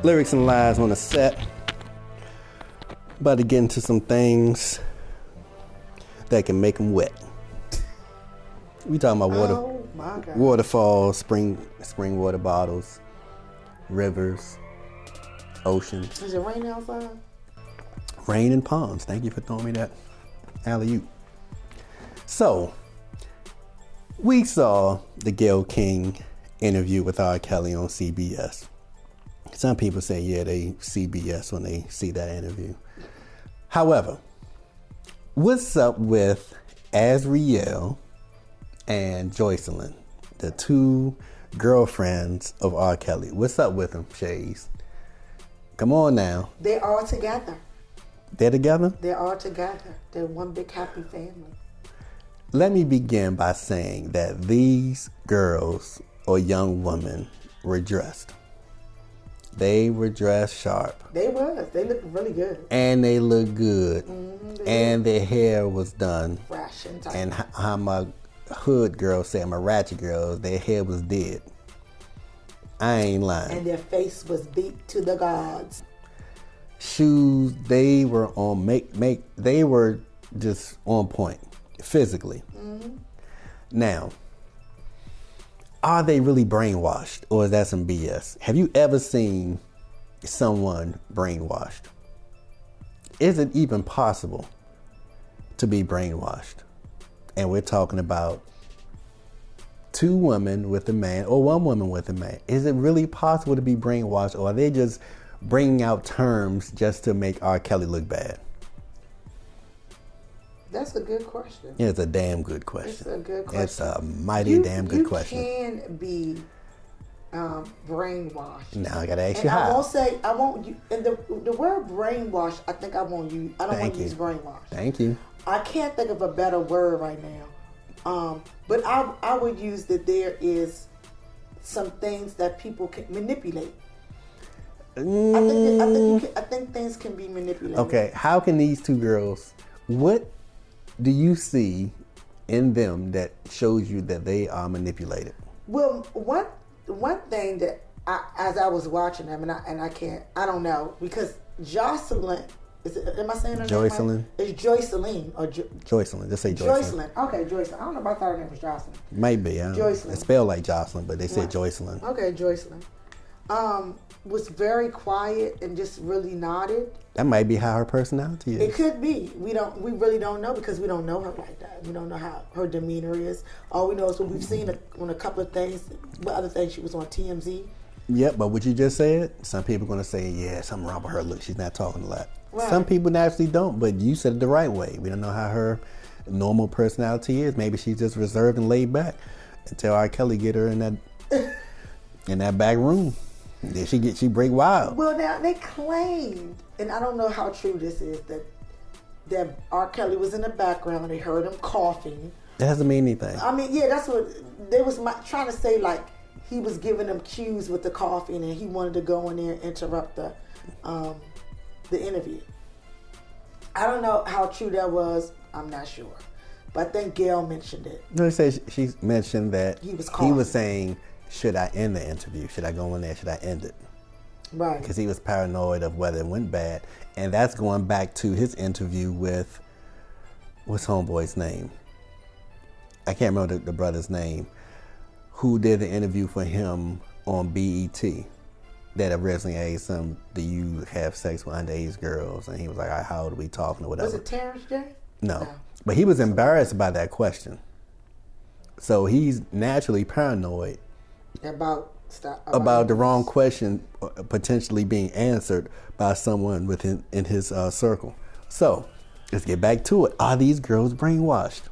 Lyrics and lies on the set. About to get into some things that can make them wet. We talking about waterfalls, spring water bottles, rivers, oceans. Is it raining outside? Rain and ponds. Thank you for throwing me that alley-oop. So, we saw the Gayle King interview with R. Kelly on CBS. Some people say, yeah, they CBS when they see that interview. However, what's up with Azriel and Joycelyn, the two girlfriends of R. Kelly? What's up with them, Shayz? Come on now. They're all together. They're together? They're all together. They're one big happy family. Let me begin by saying that these girls or young women were dressed. They were dressed sharp. They was. They looked really good. And they looked good. And their hair was done. Fresh and tight. And how my hood girls say, my ratchet girls, their hair was dead. I ain't lying. And their face was beat to the gods. Shoes, they were on they were just on point physically. Now, are they really brainwashed, or is that some BS? Have you ever seen someone brainwashed? Is it even possible to be brainwashed? And we're talking about two women with a man, or one woman with a man. Is it really possible to be brainwashed, or are they just bringing out terms just to make R. Kelly look bad? That's a good question. It's a damn good question. It's a good question. It's a mighty damn good question. You can be brainwashed. Now I gotta ask and you how. I won't use, and the word brainwash, I think I won't use, I don't want to use brainwash. Thank you. I can't think of a better word right now. But I would use that there is some things that people can manipulate. I think things can be manipulated. Okay, how can these two girls, what do you see in them that shows you that they are manipulated? Well, one thing that as I was watching them, I don't know, because Joycelyn, am I saying her Joycelyn? name right? It's Joycelyn or Joycelyn. Just say Joycelyn. Okay, Joycelyn. I don't know if I thought her name was Joycelyn. Maybe. Joycelyn. It's spelled like Jocelyn, but they said Joycelyn. Okay, Joycelyn. Was very quiet and just really nodded. That might be how her personality is. It could be. We really don't know, because we don't know her like that. We don't know how her demeanor is. All we know is what we've seen on a couple of things. What other things she was on TMZ. Yep, but what you just said, some people are going to say, yeah, something wrong with her. Look, she's not talking a lot. Right. Some people naturally don't, but you said it the right way. We don't know how her normal personality is. Maybe she's just reserved and laid back until R. Kelly get her in that back room. Then she break wild. Well, now they claimed, and I don't know how true this is, that R. Kelly was in the background and they heard him coughing. That doesn't mean anything. I mean, yeah, that's what they was trying to say. Like, he was giving them cues with the coughing, and he wanted to go in there and interrupt the interview. I don't know how true that was. I'm not sure, but I think Gayle mentioned it. No, she mentioned that he was saying, should I end the interview? Should I go in there? Should I end it? Right. Because he was paranoid of whether it went bad. And that's going back to his interview with, what's homeboy's name? I can't remember the brother's name, who did the interview for him on BET that originally asked him, do you have sex with underage girls? And he was like, all right, how old are we talking or whatever? Was it Terrence J? No. But he was embarrassed by that question. So he's naturally paranoid about the wrong question potentially being answered by someone in his circle. So let's get back to it. Are these girls brainwashed?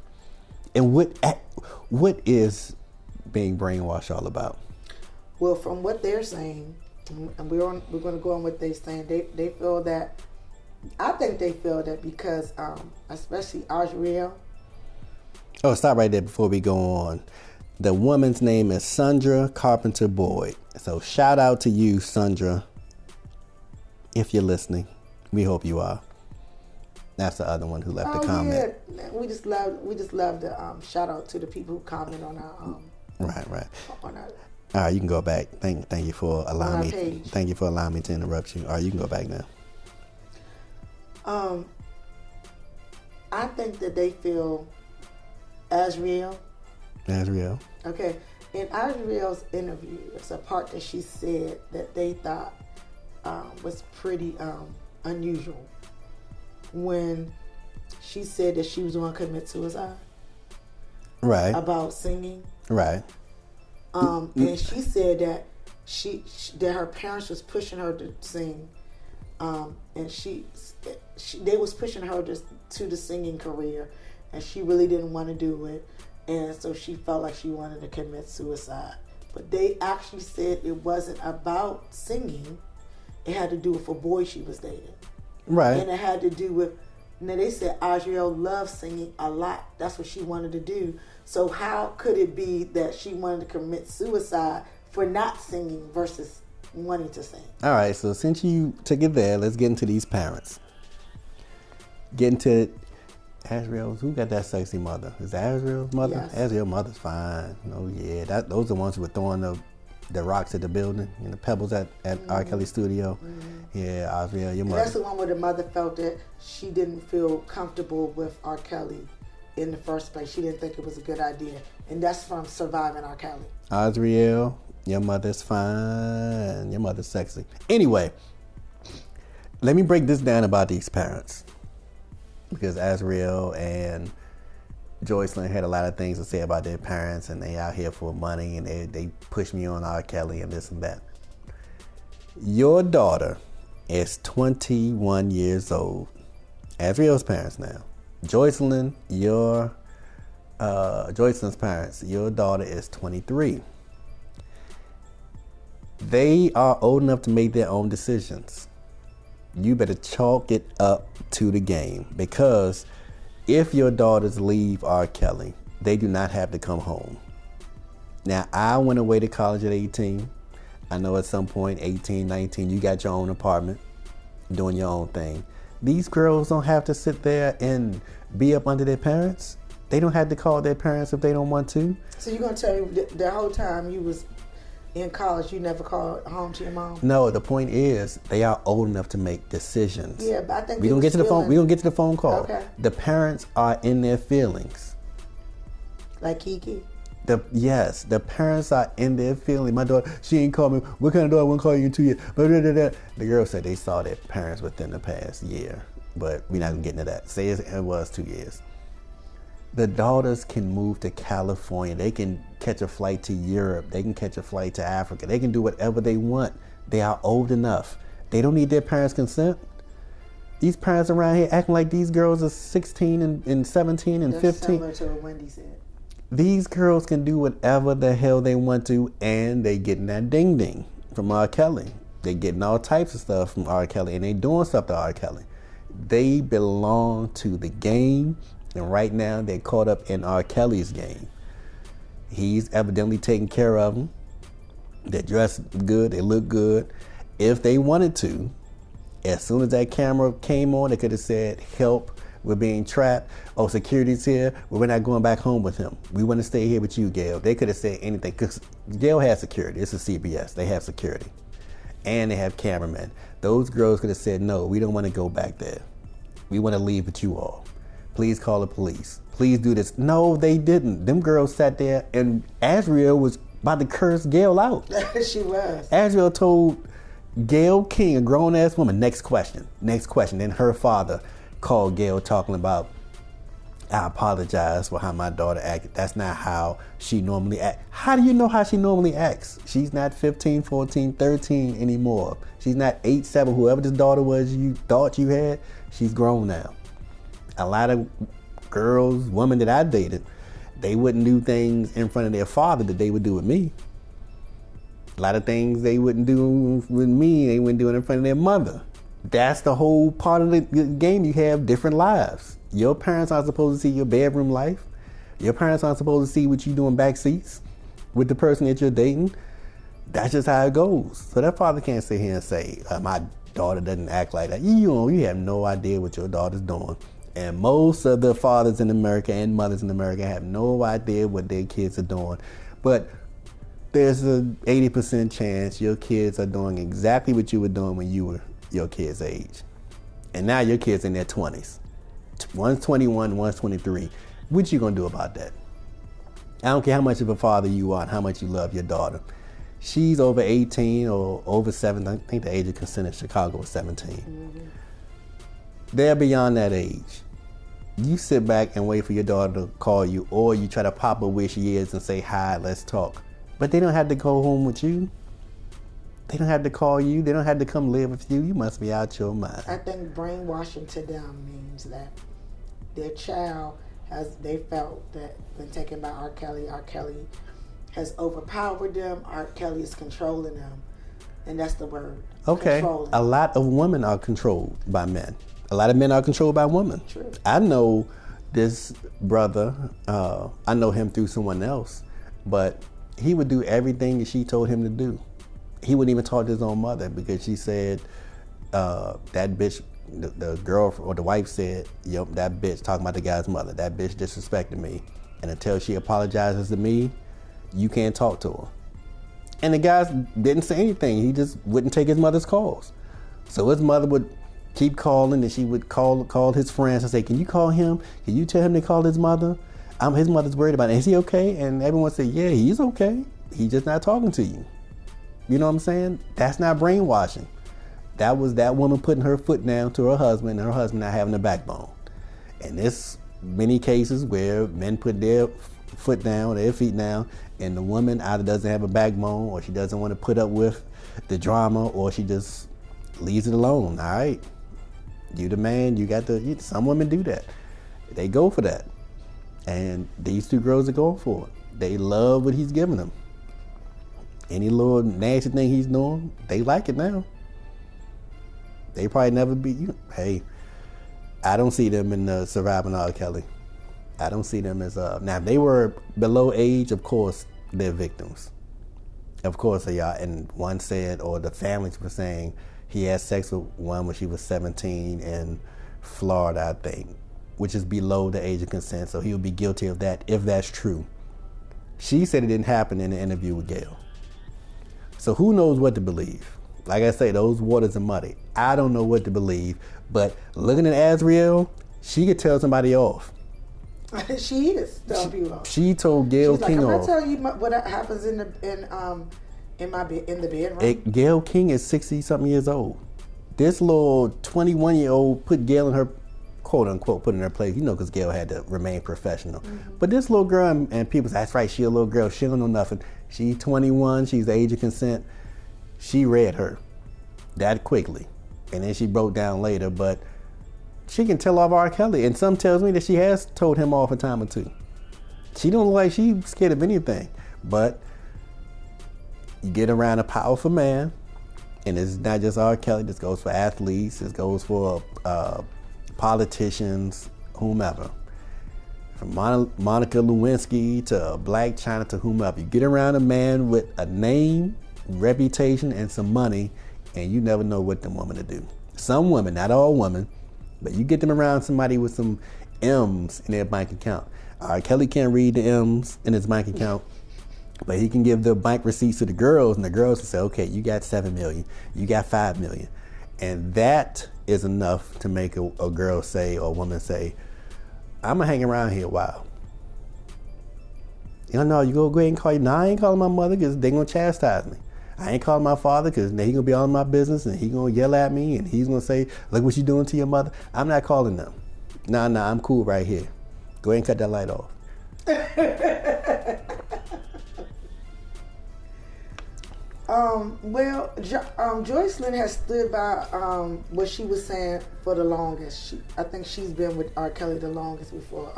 And what is being brainwashed all about? Well, from what they're saying, and we're going to go on what they're saying. They feel that. I think they feel that because, especially Azriel. Oh, stop right there before we go on. The woman's name is Sandra Carpenter Boyd. So shout out to you, Sandra, if you're listening. We hope you are. That's the other one who left the comment. Yeah. We just love the shout out to the people who comment on our right. On our All right, you can go back. Thank you for allowing me. Page. Thank you for allowing me to interrupt you. All right, you can go back now. I think that they feel Azriel. Okay. In Azriel's interview, there's a part that she said that they thought was pretty unusual when she said that she was going to commit suicide. Right. About singing. Right. And she said that that her parents was pushing her to sing, and they was pushing her to the singing career, and she really didn't want to do it, and so she felt like she wanted to commit suicide. But they actually said it wasn't about singing; it had to do with a boy she was dating, right? And it had to do with. Now they said Azriel loved singing a lot. That's what she wanted to do. So how could it be that she wanted to commit suicide for not singing versus wanting to sing? All right, so since you took it there, let's get into these parents. Get into Azriel's. Who got that sexy mother? Is that Azriel's mother? Yes. Azriel's mother's fine. Oh yeah, those are the ones who were throwing the rocks at the building and the pebbles at R. Kelly's studio. Yeah, Azriel, your mother. That's the one where the mother felt that she didn't feel comfortable with R. Kelly in the first place. She didn't think it was a good idea. And that's from Surviving R. Kelly. Azriel, your mother's fine. Your mother's sexy. Anyway, let me break this down about these parents. Because Azriel and Joycelyn had a lot of things to say about their parents, and they out here for money, and they push me on R. Kelly and this and that. Your daughter is 21 years old. Azriel's parents now. Joycelyn, Joycelyn's parents, your daughter is 23. They are old enough to make their own decisions. You better chalk it up to the game, because if your daughters leave R. Kelly, they do not have to come home. Now, I went away to college at 18. I know at some point, 18, 19, you got your own apartment, doing your own thing. These girls don't have to sit there and be up under their parents. They don't have to call their parents if they don't want to. So you're going to tell me the whole time you was in college, you never called home to your mom? No, the point is they are old enough to make decisions. Yeah, but I think we don't get to the phone. We don't get to the phone call. Okay. The parents are in their feelings. Like Kiki. Yes, the parents are in their feelings. My daughter, she ain't called me. What kind of daughter won't call you in 2 years? The girl said they saw their parents within the past year, but we're not gonna get into that. Say it was 2 years. The daughters can move to California. They can catch a flight to Europe. They can catch a flight to Africa. They can do whatever they want. They are old enough. They don't need their parents' consent. These parents around here acting like these girls are 16 and 17 and 15. Similar to what Wendy said. These girls can do whatever the hell they want to, and they getting that ding ding from R. Kelly. They getting all types of stuff from R. Kelly, and they doing stuff to R. Kelly. They belong to the game, and right now they're caught up in R. Kelly's game. He's evidently taking care of them. They dress good, they look good. If they wanted to, as soon as that camera came on, they could have said, "Help, we're being trapped. Oh, security's here. Well, we're not going back home with him. We want to stay here with you, Gayle." They could have said anything, because Gayle has security. This is CBS. They have security. And they have cameramen. Those girls could have said, "No, we don't want to go back there. We want to leave with you all. Please call the police. Please do this." No, they didn't. Them girls sat there, and Azriel was about to curse Gayle out. She was. Azriel told Gayle King, a grown-ass woman, next question. Then her father called Gayle talking about, "I apologize for how my daughter acted. That's not how she normally acts." How do you know how she normally acts? She's not 15, 14, 13 anymore. She's not 8, 7, whoever this daughter was you thought you had. She's grown now. A lot of girls, women that I dated, they wouldn't do things in front of their father that they would do with me. A lot of things they wouldn't do with me, they wouldn't do it in front of their mother. That's the whole part of the game. You have different lives. Your parents aren't supposed to see your bedroom life. Your parents aren't supposed to see what you do in back seats with the person that you're dating. That's just how it goes. So that father can't sit here and say, "My daughter doesn't act like that." You have no idea what your daughter's doing. And most of the fathers in America and mothers in America have no idea what their kids are doing. But there's a 80% chance your kids are doing exactly what you were doing when you were your kids' age. And now your kids in their 20s. One's 21, one's 23. What you gonna do about that? I don't care how much of a father you are and how much you love your daughter. She's over 18 or over 7. I think the age of consent in Chicago is 17. Mm-hmm. They're beyond that age. You sit back and wait for your daughter to call you, or you try to pop her where she is and say, hi, let's talk. But they don't have to go home with you. They don't have to call you. They don't have to come live with you. You must be out your mind. I think brainwashing to them means that their child they felt that when taken by R. Kelly has overpowered them. R. Kelly is controlling them. And that's the word. Okay. Controlling. A lot of women are controlled by men. A lot of men are controlled by women. True. I know this brother, I know him through someone else, but he would do everything that she told him to do. He wouldn't even talk to his own mother because she said, that bitch, the girl or the wife said, yep, that bitch talking about the guy's mother. That bitch disrespected me. And until she apologizes to me, you can't talk to her. And the guy didn't say anything. He just wouldn't take his mother's calls. So his mother would keep calling, and she would call his friends and say, can you call him? Can you tell him to call his mother? His mother's worried about it. Is he okay? And everyone said, yeah, he's okay. He's just not talking to you. You know what I'm saying? That's not brainwashing. That was that woman putting her foot down to her husband, and her husband not having a backbone. And there's many cases where men put their foot down, their feet down, and the woman either doesn't have a backbone, or she doesn't want to put up with the drama, or she just leaves it alone. All right, you the man, you got to. Some women do that. They go for that, and these two girls are going for it. They love what he's giving them. Any little nasty thing he's doing, they like it now. They probably never be. Hey, I don't see them in the surviving R. Kelly. I don't see them as now. If they were below age, of course they're victims. Of course they are. And one said, or the families were saying, he had sex with one when she was 17 in Florida, I think, which is below the age of consent. So he would be guilty of that if that's true. She said it didn't happen in the interview with Gayle. So who knows what to believe? Like I say, those waters are muddy. I don't know what to believe, but looking at Azriel, she could tell somebody off. She is telling people off. She told Gayle King off. I'm tell you what happens in the bedroom. Gayle King is 60-something years old. This little 21-year-old put Gayle in her, quote unquote, put in her place. You know, because Gayle had to remain professional. Mm-hmm. But this little girl, and people say, that's right, she a little girl. She don't know nothing. She's 21. She's the age of consent. She read her that quickly, and then she broke down later, but she can tell off R. Kelly, and some tells me that she has told him off a time or two. She don't look like she's scared of anything, but you get around a powerful man, and it's not just R. Kelly, this goes for athletes, this goes for politicians, whomever. From Monica Lewinsky to Black China to whomever. You get around a man with a name, reputation, and some money, and you never know what them women to do. Some women, not all women, but you get them around somebody with some M's in their bank account. Kelly can't read the M's in his bank account, but he can give the bank receipts to the girls, and the girls will say, okay, you got $7 million, you got $5 million. And that is enough to make a girl say, or a woman say, I'm gonna hang around here a while. You know, you go ahead and call you. Nah, I ain't calling my mother because they gonna chastise me. I ain't calling my father because he gonna be all in my business and he gonna yell at me and he's gonna say, look what you doing to your mother. I'm not calling them. Nah, I'm cool right here. Go ahead and cut that light off. Joycelyn has stood by what she was saying for the longest. I think she's been with R. Kelly the longest before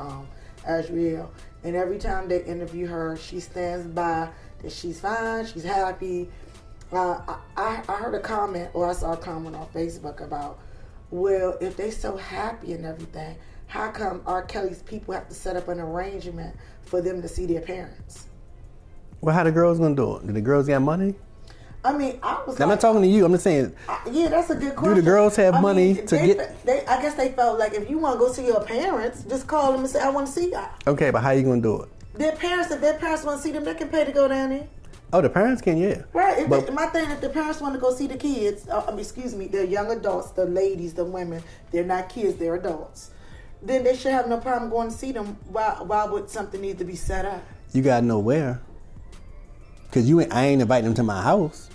Azriel. And every time they interview her, she stands by that she's fine, she's happy. I heard a comment, or I saw a comment on Facebook about, well, if they so happy and everything, how come R. Kelly's people have to set up an arrangement for them to see their parents? Well, how the girls gonna do it? Do the girls got money? I mean, I'm not talking to you. I'm just saying. Yeah, that's a good question. Do the girls have money to get? I guess they felt like if you want to go see your parents, just call them and say, I want to see y'all. Okay, but how you gonna do it? Their parents, if their parents want to see them, they can pay to go down there. Oh, the parents can, yeah. Right. My thing, if the parents want to go see the kids, they're young adults, the ladies, the women, they're not kids, they're adults. Then they should have no problem going to see them. Why would something need to be set up? You gotta know where. Because I ain't inviting them to my house.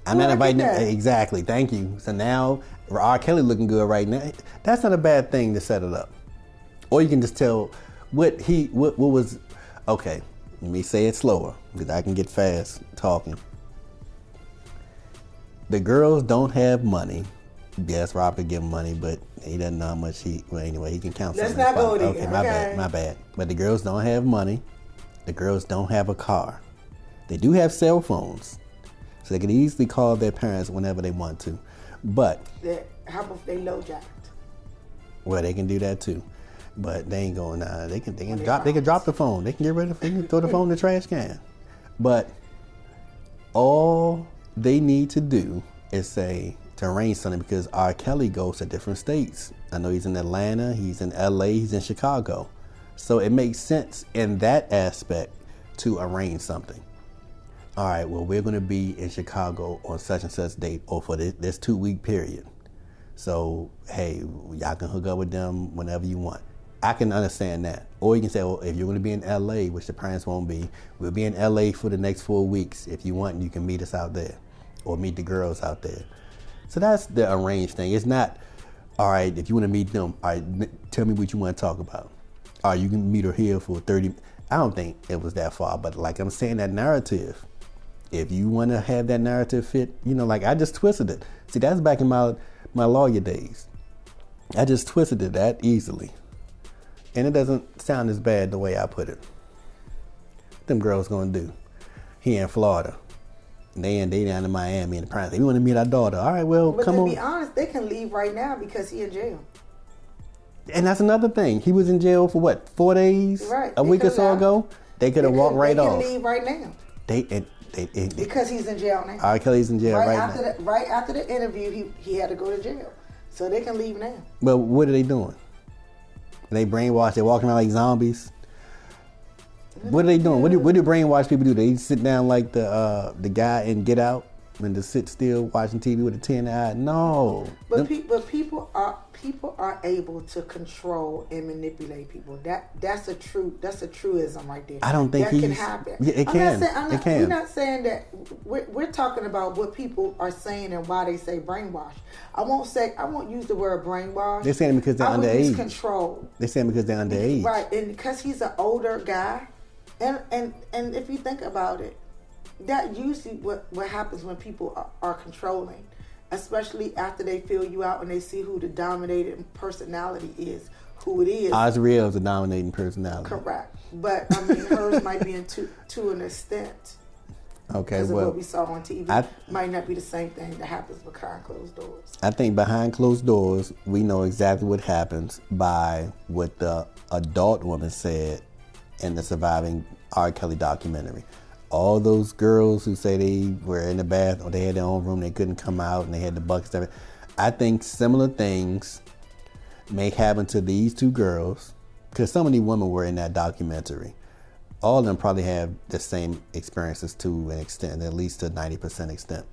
I'm not inviting them. Exactly. Thank you. So now, R. Kelly looking good right now. That's not a bad thing to set it up. Or you can just tell what was, okay, let me say it slower because I can get fast talking. The girls don't have money. Yes, Rob could give him money, but he doesn't know how much anyway, he can count. Let's not go there. Okay, my bad. But the girls don't have money. The girls don't have a car. They do have cell phones. So they can easily call their parents whenever they want to. But how about if they low jacked? Well, they can do that too. But they ain't going they can drop the phone. They can get rid of it. They can throw the phone in the trash can. But all they need to do is say to arrange something, because R. Kelly goes to different states. I know he's in Atlanta, he's in LA, he's in Chicago. So it makes sense in that aspect to arrange something. All right, well, we're going to be in Chicago on such and such date or for this 2-week period. So, hey, y'all can hook up with them whenever you want. I can understand that. Or you can say, well, if you're going to be in LA, which the parents won't be, we'll be in LA for the next 4 weeks. If you want, you can meet us out there or meet the girls out there. So that's the arranged thing. It's not, all right, if you want to meet them, all right, tell me what you want to talk about. All right, you can meet her here for 30. I don't think it was that far, but like I'm saying, that narrative, if you want to have that narrative fit, like I just twisted it. See, that's back in my lawyer days. I just twisted it that easily. And it doesn't sound as bad the way I put it. Them girls gonna do. He in Florida. They down in Miami, and the parents, we want to meet our daughter. All right, well, come on. But to be honest, they can leave right now because he in jail. And that's another thing. He was in jail for what, 4 days? Right. A week or so ago? They could have walked right off. They can leave right now. Because he's in jail now. R. Kelly's in jail right now. Right after the interview, he had to go to jail. So they can leave now. But what are they doing? They brainwashed. They're walking around like zombies. What are they doing? What do brainwashed people do? They sit down like the guy in Get Out and just sit still watching TV with a 10 eye? No. But people are able to control and manipulate people. That's a truism right there. I don't think that can happen. Yeah, it can. It can. We're not saying that. We're talking about what people are saying and why they say brainwash. I won't use the word brainwash. They're saying it because they're underage. I would use control. They're saying because they're underage. Right, and because he's an older guy, and if you think about it, that usually what happens when people are controlling, especially after they fill you out and they see who the dominating personality is, who it is. Azriel is a dominating personality. Correct, but I mean hers might be to an extent. Okay, because well, of what we saw on TV, might not be the same thing that happens behind closed doors. I think behind closed doors, we know exactly what happens by what the adult woman said in the surviving R. Kelly documentary. All those girls who say they were in the bath or they had their own room, they couldn't come out, and they had the buckets. I think similar things may happen to these two girls, because some of these women were in that documentary. All of them probably have the same experiences to an extent, at least to 90% extent.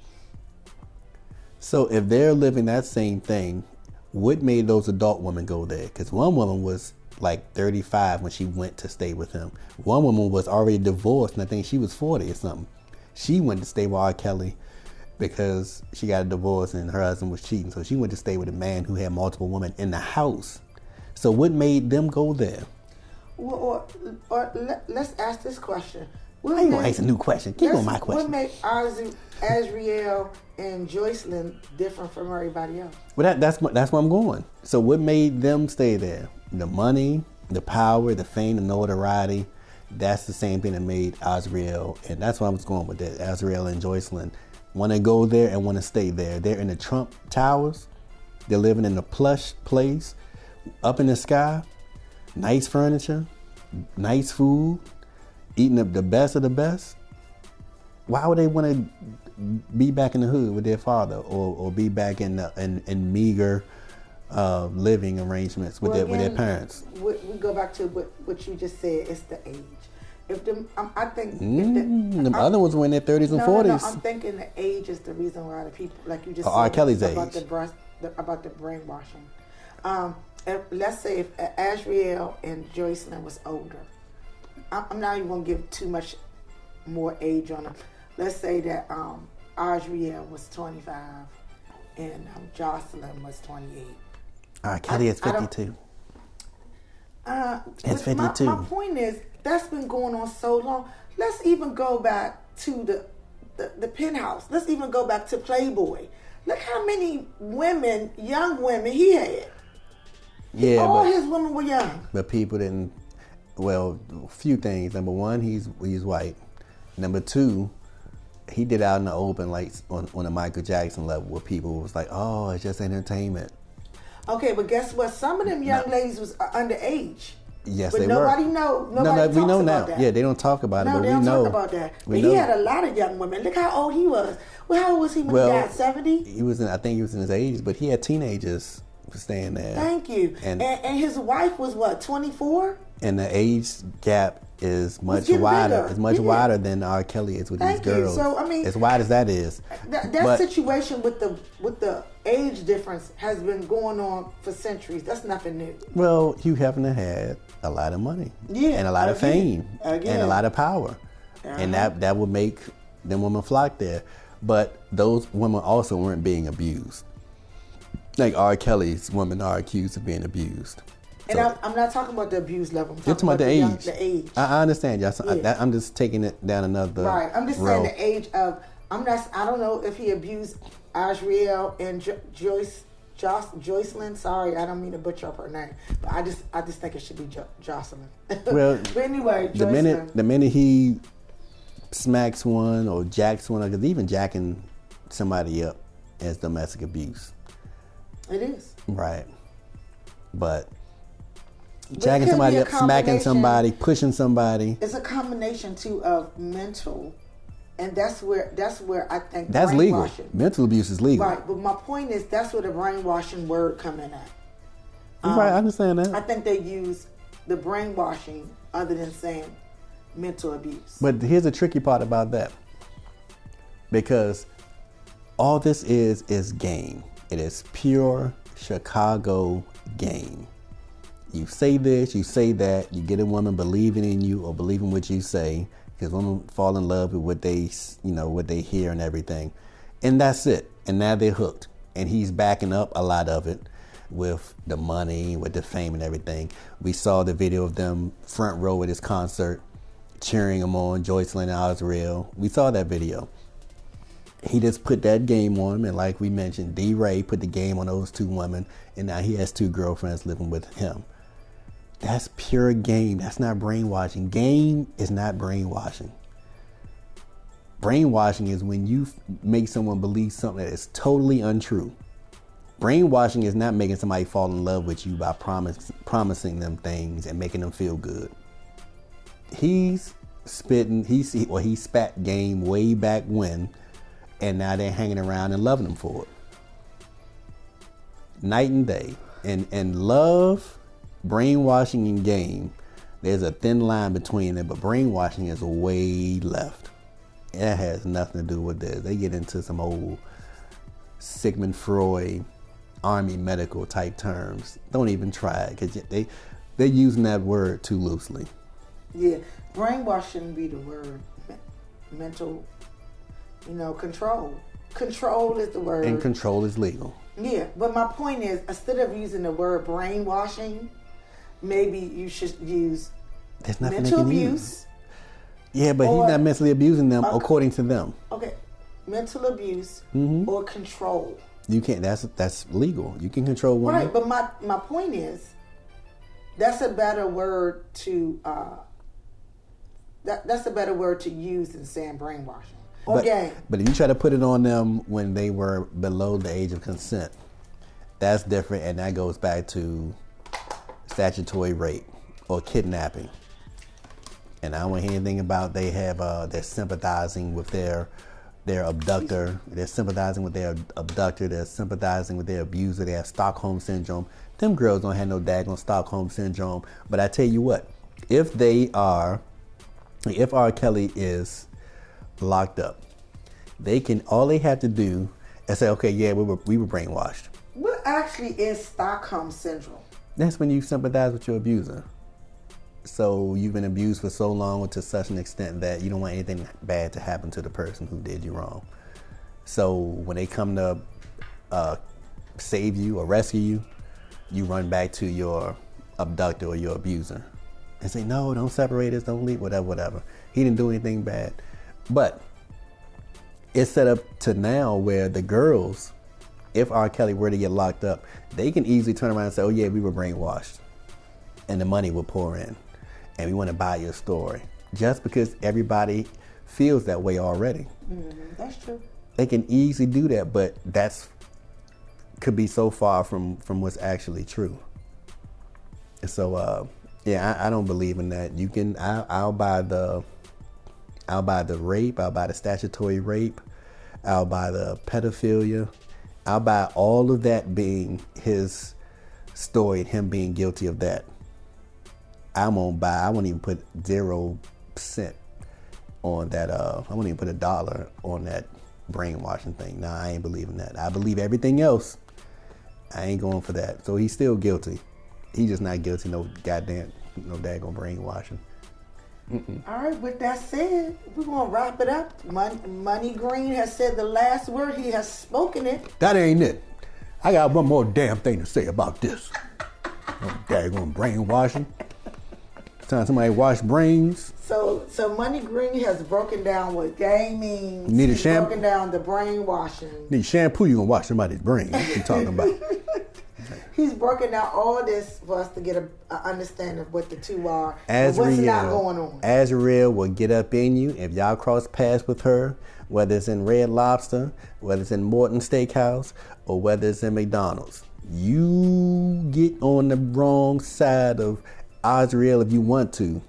So if they're living that same thing, what made those adult women go there? Because one woman was like 35 when she went to stay with him. One woman was already divorced, and I think she was 40 or something. She went to stay with R. Kelly because she got a divorce and her husband was cheating. So she went to stay with a man who had multiple women in the house. So what made them go there? Or let's ask this question. I ain't gonna ask a new question. Keep on my question. What made Azriel and Joycelyn different from everybody else? Well, that's where I'm going. So what made them stay there? The money, the power, the fame, the notoriety. That's the same thing that made Azriel, and that's why I was going with that. Azriel and Joycelyn want to go there and want to stay there. They're in the Trump Towers. They're living in a plush place, up in the sky. Nice furniture, nice food, eating up the best of the best. Why would they want to be back in the hood with their father, or be back in meager living arrangements with their parents? We go back to what you just said. It's the age. I think the other ones were in their 30s and 40s. No, I'm thinking the age is the reason why the people, like you just said, R. Kelly's about age. about the brainwashing. Let's say if Azriel and Joycelyn was older, I'm not even gonna give too much more age on them. Let's say that Azriel was 25 and Joycelyn was 28. R. Kelly is 52. It's 52. My point is, that's been going on so long. Let's even go back to the penthouse. Let's even go back to Playboy. Look how many women, young women, he had. Yeah, all his women were young. But people didn't. Well, a few things. Number one, he's white. Number two, he did out in the open, like on a Michael Jackson level, where people was like, "Oh, it's just entertainment." Okay, but guess what? Some of them young ladies was underage. Yes, but they nobody were. Nobody we know now. That. Yeah, they don't talk about it, but they we don't know. talk about that. But he had a lot of young women. Look how old he was. Well, how old was he when he died? 70? He was I think he was in his 80s, but he had teenagers staying there. Thank you. And his wife was what, 24? And the age gap is much wider. Bigger. It's much wider than R. Kelly is with these girls. So I mean, as wide as that is. That situation with the age difference has been going on for centuries. That's nothing new. Well, Hugh Hefner had a lot of money, and a lot of fame, and a lot of power, and that would make them women flock there. But those women also weren't being abused. Like R. Kelly's women are accused of being abused. And I'm not talking about the abuse level. I'm You're talking about the age. The age. I understand. I'm just taking it down another. Right. I'm just saying the age of. I don't know if he abused Azriel and Joycelyn. Sorry, I don't mean to butcher up her name, but I just think it should be Joycelyn. Well, but anyway, the minute he smacks one or jacks one, because even jacking somebody up is domestic abuse. It is. Right. But jacking somebody up, smacking somebody, pushing somebody. It's a combination too of mental, and that's where I think that's legal. Mental abuse is legal. Right, but my point is that's where the brainwashing word come in at. Right, I understand that. I think they use the brainwashing other than saying mental abuse. But here's the tricky part about that, because all this is game. It is pure Chicago game. You say this, you say that, you get a woman believing in you or believing what you say, because women fall in love with what they hear and everything. And that's it. And now they're hooked. And he's backing up a lot of it with the money, with the fame and everything. We saw the video of them front row at his concert, cheering him on, Joycelyn and Azriel. We saw that video. He just put that game on him, and like we mentioned, D. Ray put the game on those two women, and now he has two girlfriends living with him. That's pure game. That's not brainwashing. Game is not brainwashing. Brainwashing is when you make someone believe something that is totally untrue. Brainwashing is not making somebody fall in love with you by promising them things and making them feel good. He's spitting, he spat game way back when, and now they're hanging around and loving him for it. Night and day. And love, brainwashing, and game, there's a thin line between them, but brainwashing is way left. It has nothing to do with this. They get into some old Sigmund Freud, army medical type terms. Don't even try it, because they're using that word too loosely. Yeah, brainwash shouldn't be the word. Mental, control. Control is the word. And control is legal. Yeah, but my point is, instead of using the word brainwashing, maybe you should use mental abuse. Yeah, but he's not mentally abusing them according to them. Okay, mental abuse or control. You can't. That's legal. You can control women. Right, but my point is, that's a better word to that's a better word to use than saying brainwashing. Okay. But if you try to put it on them when they were below the age of consent, that's different, and that goes back to statutory rape or kidnapping. And I don't want to hear anything about they're sympathizing with their abductor. They're sympathizing with their abductor. They're sympathizing with their abuser. They have Stockholm Syndrome. Them girls don't have no daggone Stockholm Syndrome. But I tell you what, if they are If R. Kelly is locked up, all they have to do is say, okay, yeah, we were brainwashed. What actually is Stockholm Syndrome? That's when you sympathize with your abuser. So you've been abused for so long to such an extent that you don't want anything bad to happen to the person who did you wrong. So when they come to save you or rescue you, you run back to your abductor or your abuser and say, no, don't separate us, don't leave, whatever. He didn't do anything bad. But it's set up to now where the girls, if R. Kelly were to get locked up, they can easily turn around and say, oh yeah, we were brainwashed. And the money will pour in. And we want to buy your story. Just because everybody feels that way already. That's true. They can easily do that, but could be so far from what's actually true. So I don't believe in that. I'll buy the rape, I'll buy the statutory rape, I'll buy the pedophilia, I'll buy all of that being his story and him being guilty of that. I won't even put 0 cent on that. I won't even put $1 on that brainwashing thing. Nah, I ain't believing that. I believe everything else. I ain't going for that. So he's still guilty. He's just not guilty no daggone brainwashing. All right, with that said, we're going to wrap it up. Money Green has said the last word. He has spoken it. That ain't it. I got one more damn thing to say about this. Daggone brainwashing. Time somebody wash brains. So Money Green has broken down what gay means. Need a He's shampoo? broken down the brainwashing. Need shampoo, you gonna wash somebody's brain. What you talking about? He's broken down all this for us to get an understanding of what the two are Azriel, and what's not going on. Azriel will get up in you if y'all cross paths with her, whether it's in Red Lobster, whether it's in Morton Steakhouse, or whether it's in McDonald's. You get on the wrong side of Azriel if you want to,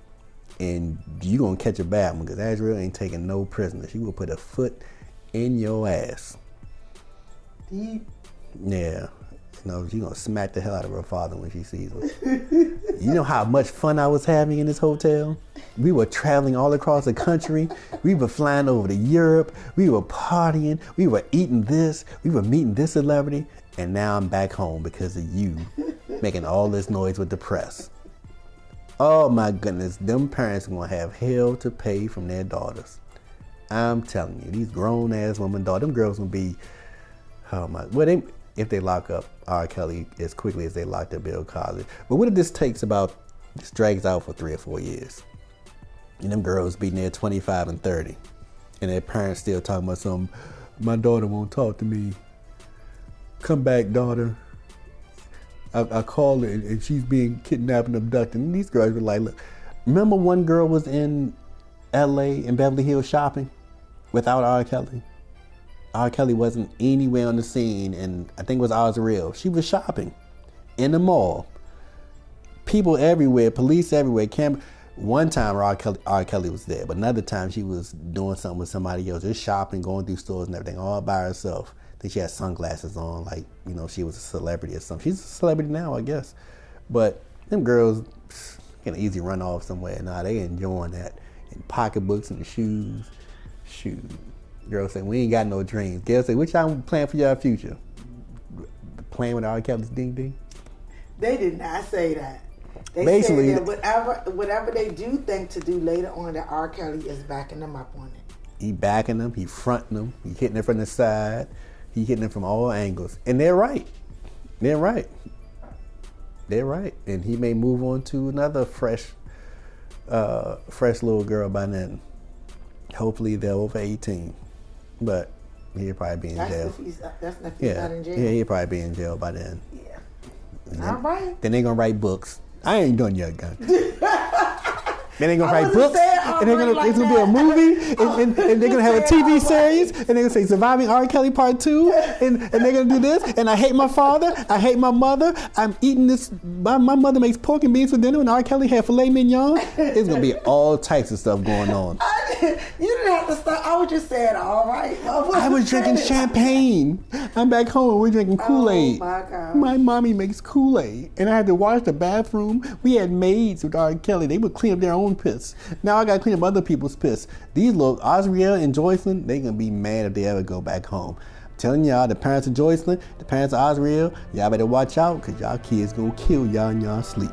and you gonna catch a bad one because Azriel ain't taking no prisoners. She will put a foot in your ass. Deep. Yeah. She gonna smack the hell out of her father when she sees him. You know how much fun I was having in this hotel? We were traveling all across the country. We were flying over to Europe. We were partying. We were eating this. We were meeting this celebrity. And now I'm back home because of you making all this noise with the press. Oh my goodness, them parents gonna have hell to pay from their daughters. I'm telling you, these grown ass women daughters, them girls gonna be, oh my, if they lock up R. Kelly as quickly as they locked up Bill Cosby. But what if this drags out for 3 or 4 years? And them girls be near 25 and 30. And their parents still talking about something, my daughter won't talk to me. Come back, daughter. I called her and she's being kidnapped and abducted. And these girls were like, look, remember one girl was in LA in Beverly Hills shopping without R. Kelly? R. Kelly wasn't anywhere on the scene, and I think it was Azriel. She was shopping in the mall. People everywhere, police everywhere. One time R. Kelly was there, but another time she was doing something with somebody else, just shopping, going through stores and everything, all by herself. I think she had sunglasses on, like, she was a celebrity or something. She's a celebrity now, I guess. But them girls can easily run off somewhere. Nah, they enjoying that. And pocketbooks and the shoes. Shoot. Girls say, we ain't got no dreams. Girls say, what y'all plan for y'all future? Playing with R. Kelly's ding ding? They did not say that. They Basically, said that whatever they do think to do later on, that R. Kelly is backing them up on it. He backing them, he fronting them, he hitting them from the side, he hitting them from all angles. And they're right. They're right. They're right. And he may move on to another fresh little girl by then. Hopefully they're over 18. But he'll probably be in jail. That's if he's not in jail. Yeah, he'll probably be in jail by then. Yeah. All right. Then they're going to write books. I ain't done yet, guys. Then they're going to write books, and it's going to be a movie, and they're going to have a TV series, and they're going to say Surviving R. Kelly Part 2, and they're going to do this, and I hate my father, I hate my mother, I'm eating this, my mother makes pork and beans for dinner, and R. Kelly had filet mignon. It's going to be all types of stuff going on. You didn't have to stop. I was just saying, all right. I was drinking champagne. I'm back home and we're drinking Kool-Aid. Oh my God. My mommy makes Kool-Aid. And I had to wash the bathroom. We had maids with R. Kelly. They would clean up their own piss. Now I got to clean up other people's piss. These little Azriel and Joycelyn, they going to be mad if they ever go back home. I'm telling y'all, the parents of Joycelyn, the parents of Azriel, y'all better watch out because y'all kids going to kill y'all in y'all sleep.